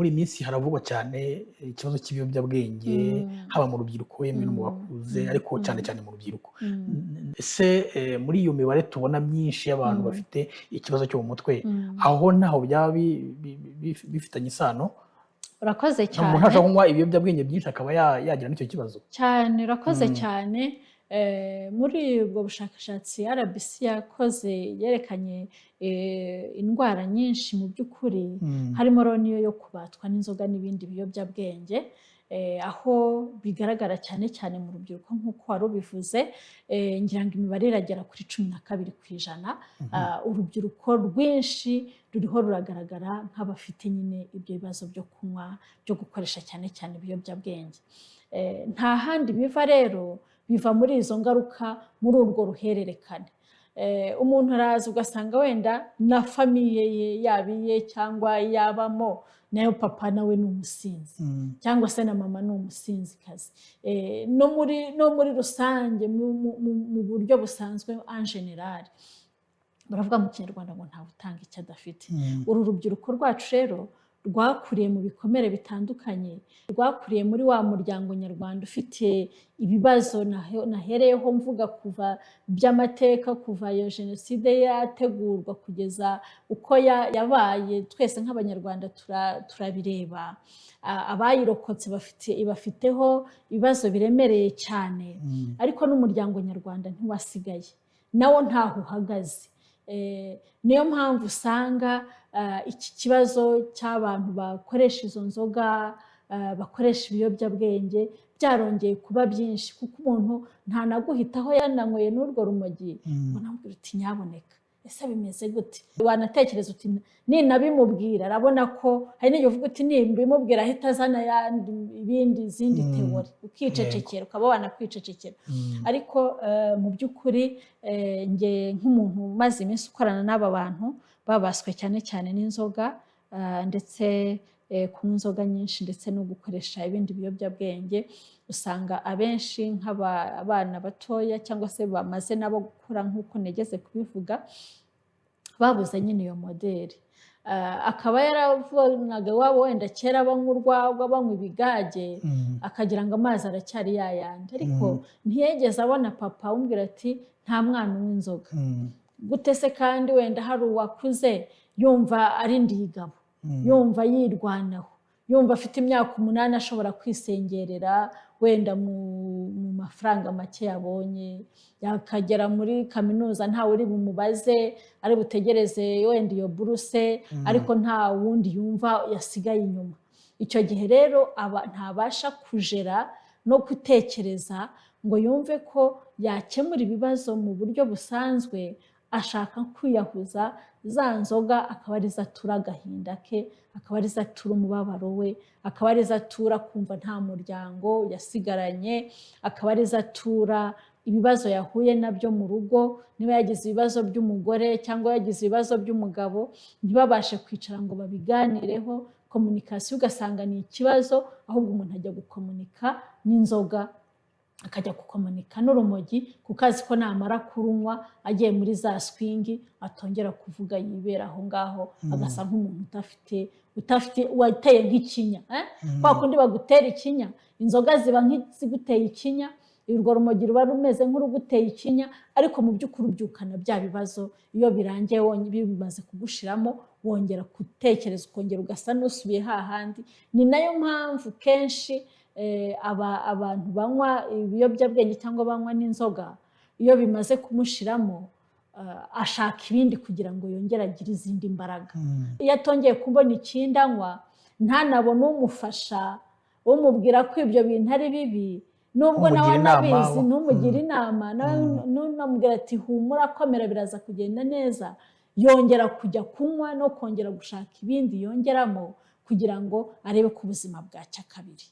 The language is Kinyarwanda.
muri iyi minsi haravugwa cyane ikibazo cy'ibiyobyabwenge haba mu rubyiruko yemwe no mu bakuze ariko cyane cyane mu rubyiruko. Ese muri iyo mibare tubona myinshi y'abantu bafite ikibazo cyo mu mutwe, aho ntaho byaba bifitanye isano? Urakoze cyane. Umuntu ashobora kunywa ibiyobyabwenge byinshi akaba yagira n'icyo kibazo? Cyane, urakoze cyane. Muri ubwo bushakashatsi RBC yakoze yerekanye indwara nyinshi mu by'ukuri, harimo n'iyo yo kubatwa n'inzoga n'ibindi biyobyabwenge, aho bigaragara cyane cyane mu rubyiruko nk'uko wari ubivuze. Ngira ngo imibare iragera kuri 12%. Urubyiruko rwinshi ruriho ruragaragara nk'abafite nyine ibyo bibazo byo kunywa, byo gukoresha cyane cyane ibiyobyabwenge. Nta handi biva rero, biva muri izo ngaruka, muri urwo ruhererekane. Umuntu araza ugasanga wenda na famiye ye, yaba iye cyangwa iyabamo, nayo papa nawe ni umusinzi cyangwa se na mama ni umusinzikazi. No muri rusange mu buryo busanzwe en general, baravuga mu Kinyarwanda ngo ntawe utanga icyo adafite. Uru rubyiruko rwacu rero rwakuriye mu bikomere bitandukanye, rwakuriye muri wa muryango nyarwanda ufite ibibazo nahereyeho mvuga kuva by'amateka, kuva iyo jenoside yategurwa kugeza uko yabaye, twese nk'abanyarwanda turabireba. Abayirokotse bafiteho ibibazo biremereye cyane, ariko n'umuryango nyarwanda ntiwasigaye, nawo ntaho uhagaze. Niyo mpamvu usanga iki kibazo cy'abantu bakoresha izo nzoga, bakoresha ibiyobyabwenge byarongeye kuba byinshi, kuko umuntu ntanaguhitaho yananyweye n'urwo rumogi ngo namubwira uti nyaboneka ese bimeze gute. Wanatekereza uti ninabimubwira arabona ko, hari n'igihe uvuga uti nimbimubwira ahita azana izindi teori, ukicecekera, ukaba wanakwicecekera. Ariko mu by'ukuri nge nk'umuntu umaze iminsi ukorana n'aba bantu babaswe cyane cyane n'inzoga, ndetse kunywa inzoga nyinshi ndetse no gukoresha ibindi biyobyabwenge, usanga abenshi nk'abana batoya cyangwa se bamaze nabo gukura nk'uko negeze kubivuga, babuze nyine iyo modeli. Akaba yaravunaga iwabo wenda kera banywa urwagwa, banywa ibigage, akagira ngo amazi aracyari yayandi, ariko ntiyegeze abona papa umubwira ati nta mwana unywa inzoga. Gute se kandi wenda hari uwakuze yumva ari ndigabo, yumva yirwanaho, yumva afite imyaka 8 ashobora kwisengerera wenda mu mafaranga make yabonye, yakagera muri kaminuza ntawe uri bumubaze, ari butegereze wenda iyo buruse, ariko nta wundi yumva yasigaye inyuma. Icyo gihe rero ntabasha kujera no gutekereza ngo yumve ko yakemura ibibazo mu buryo busanzwe, ashaka kwiyahuza za nzoga, akaba ari zatura agahinda ke, akaba ari zatura umubabaro we, akaba ari zatura kumva nta muryango yasigaranye, akaba ari zatura ibibazo yahuye nabyo mu rugo. Niba yagize ibibazo by'umugore cyangwa yagize ibibazo by'umugabo, ntibabashe kwicara ngo babiganireho, komunikasiyo ugasanga ni ikibazo, ahubwo umuntu ajya gukomunika n'inzoga, akajya gukomunika n'urumogi, kuko azi ko namara kurunywa agiye muri za swingi atongera kuvuga, yibera aho ngaho, agasa nk'umuntu utafite wateye nk'ikinya. Kwa kundi bagutera ikinya, inzoga ziba nk'iziguteye ikinya, urwo rumogi ruba rumeze nk'uruguteye ikinya, ariko mu by'ukuri ubyukana bya bibazo. Iyo birangiye bimaze kugushiramo, wongera gutekereza, ukongera ugasa n'usubiye hahandi. Ni nayo mpamvu kenshi abantu banywa ibiyobyabwenge cyangwa banywa n'inzoga, iyo bimaze kumushiramo, ashaka ibindi kugira ngo yongere agire izindi mbaraga. Iyo atongeye kubona ikindi anywa, ntanabone umufasha umubwira ko ibyo bintu ari bibi, nubwo nawe anabizi, ntumugira inama, ntunamubwira ati humura komera biraza kugenda neza, yongera kujya kunywa no kongera gushaka ibindi yongeramo kugira ngo arebe ko ubuzima bwacya kabiri.